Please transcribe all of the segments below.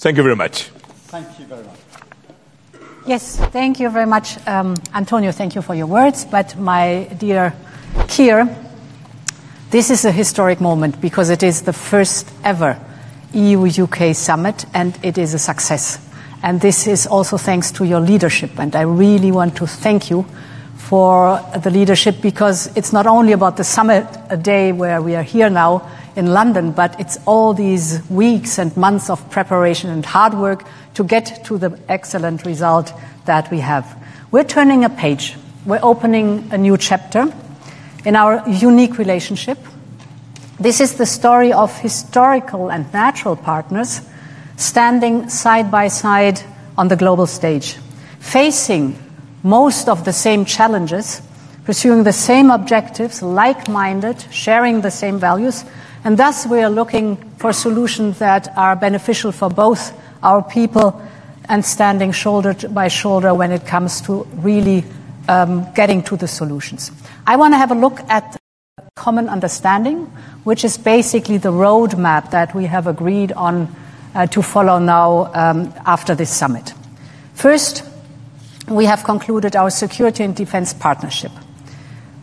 Thank you very much. Thank you very much. Yes, thank you very much, Antonio. Thank you for your words. But my dear Keir, this is a historic moment because it is the first ever EU-UK summit and it is a success. And this is also thanks to your leadership. And I really want to thank you for the leadership because it's not only about the summit a day where we are here now in London, but it's all these weeks and months of preparation and hard work to get to the excellent result that we have. We're turning a page. We're opening a new chapter in our unique relationship. This is the story of historical and natural partners standing side by side on the global stage, facing most of the same challenges, pursuing the same objectives, like-minded, sharing the same values, and thus we are looking for solutions that are beneficial for both our people and standing shoulder by shoulder when it comes to really getting to the solutions. I want to have a look at the common understanding, which is basically the roadmap that we have agreed on to follow now after this summit. First, we have concluded our security and defense partnership.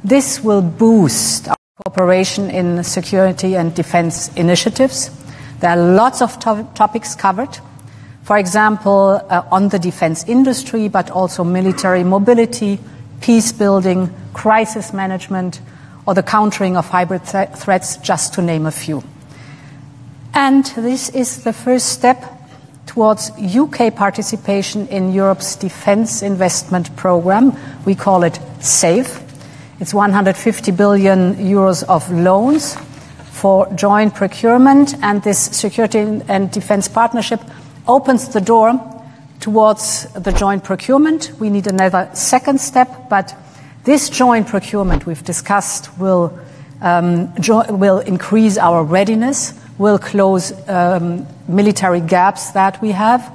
This will boost our cooperation in security and defense initiatives. There are lots of topics covered. For example, on the defense industry, but also military mobility, peace building, crisis management, or the countering of hybrid threats, just to name a few. And this is the first step towards UK participation in Europe's defense investment program. We call it SAFE. It's 150 billion euros of loans for joint procurement, and this security and defense partnership opens the door towards the joint procurement. We need another second step, but this joint procurement we've discussed will increase our readiness, will close military gaps that we have,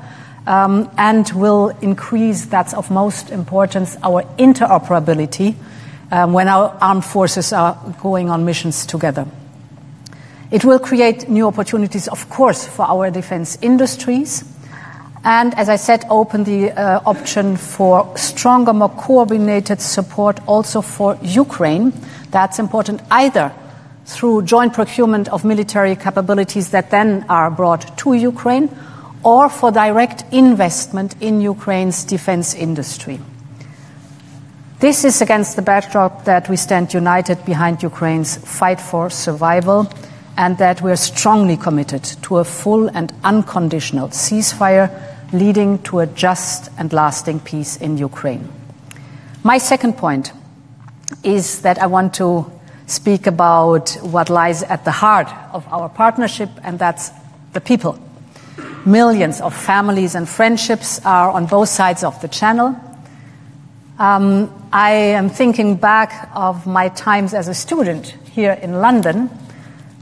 and will increase, that's of most importance, our interoperability when our armed forces are going on missions together. It will create new opportunities, of course, for our defense industries. And, as I said, open the option for stronger, more coordinated support also for Ukraine. That's important either through joint procurement of military capabilities that then are brought to Ukraine, or for direct investment in Ukraine's defense industry. This is against the backdrop that we stand united behind Ukraine's fight for survival and that we are strongly committed to a full and unconditional ceasefire leading to a just and lasting peace in Ukraine. My second point is that I want to speak about what lies at the heart of our partnership, and that's the people. Millions of families and friendships are on both sides of the channel. I am thinking back of my times as a student here in London,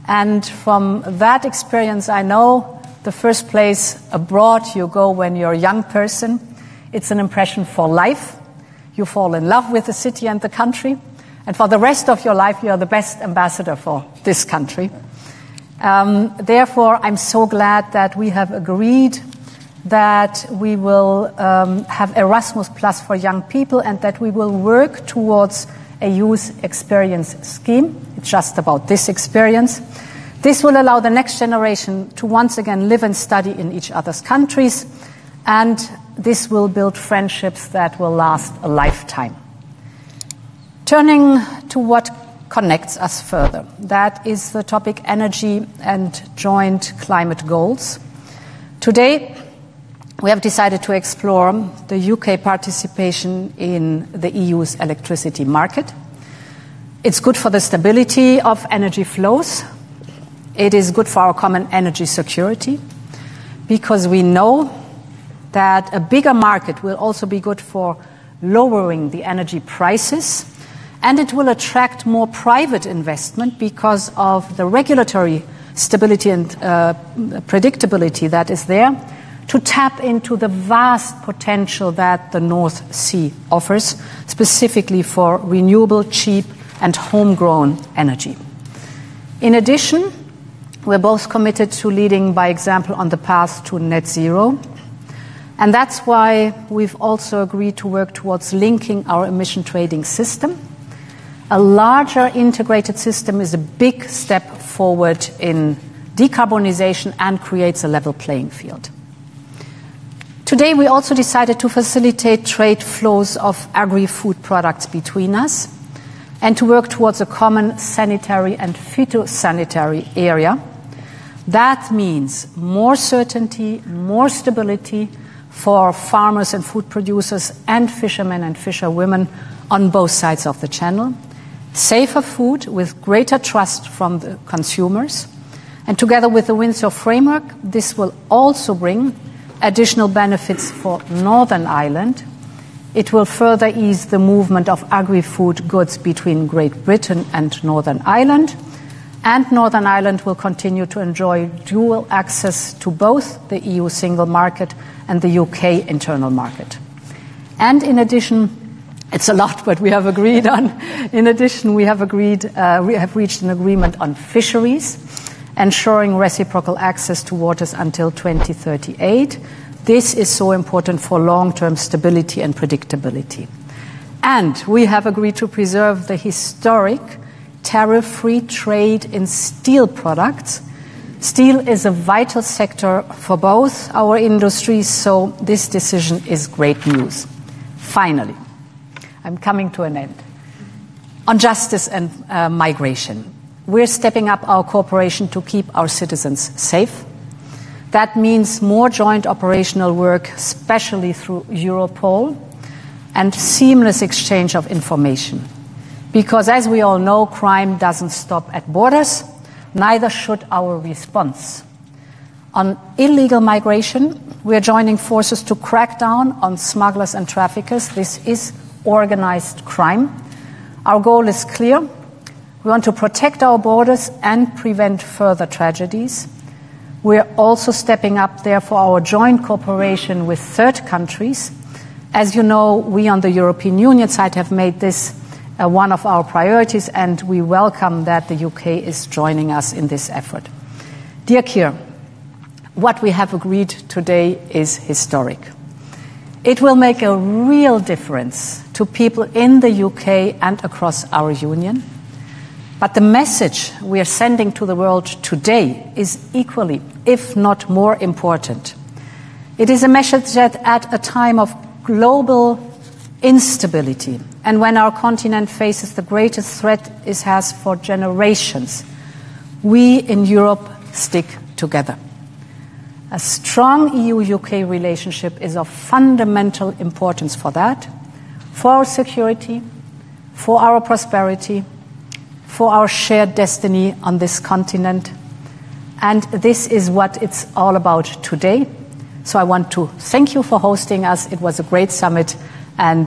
and from that experience I know the first place abroad you go when you're a young person, it's an impression for life. You fall in love with the city and the country, and for the rest of your life you are the best ambassador for this country. Therefore, I'm so glad that we have agreed that we will have Erasmus Plus for young people and that we will work towards a youth experience scheme. It's just about this experience. This will allow the next generation to once again live and study in each other's countries, and this will build friendships that will last a lifetime. Turning to what connects us further, that is the topic energy and joint climate goals. Today, we have decided to explore the UK participation in the EU's electricity market. It's good for the stability of energy flows. It is good for our common energy security, because we know that a bigger market will also be good for lowering the energy prices, and it will attract more private investment because of the regulatory stability and predictability that is there, to tap into the vast potential that the North Sea offers, specifically for renewable, cheap and homegrown energy. In addition, We're both committed to leading by example on the path to net zero. And that's why we've also agreed to work towards linking our emission trading system. A larger integrated system is a big step forward in decarbonization and creates a level playing field. Today, we also decided to facilitate trade flows of agri-food products between us and to work towards a common sanitary and phytosanitary area. That means more certainty, more stability for farmers and food producers and fishermen and fisherwomen on both sides of the channel, safer food with greater trust from the consumers, and together with the Windsor framework, this will also bring additional benefits for Northern Ireland. It will further ease the movement of agri-food goods between Great Britain and Northern Ireland, and Northern Ireland will continue to enjoy dual access to both the EU single market and the UK internal market. And in addition, it's a lot, but we have agreed on. In addition, we have reached an agreement on fisheries, ensuring reciprocal access to waters until 2038. This is so important for long-term stability and predictability. And we have agreed to preserve the historic tariff-free trade in steel products. Steel is a vital sector for both our industries, so this decision is great news. Finally, I'm coming to an end. On justice and migration, we're stepping up our cooperation to keep our citizens safe. That means more joint operational work, especially through Europol, and seamless exchange of information. Because as we all know, crime doesn't stop at borders, neither should our response. On illegal migration, we are joining forces to crack down on smugglers and traffickers. This is organized crime. Our goal is clear. We want to protect our borders and prevent further tragedies. We are also stepping up, therefore, our joint cooperation with third countries. As you know, we on the European Union side have made this one of our priorities, and we welcome that the UK is joining us in this effort. Dear Keir, what we have agreed today is historic. It will make a real difference to people in the UK and across our union. But the message we are sending to the world today is equally, if not more important. It is a message that at a time of global instability, and when our continent faces the greatest threat it has for generations, we in Europe stick together. A strong EU-UK relationship is of fundamental importance for that, for our security, for our prosperity, for our shared destiny on this continent. And this is what it's all about today. So I want to thank you for hosting us. It was a great summit. And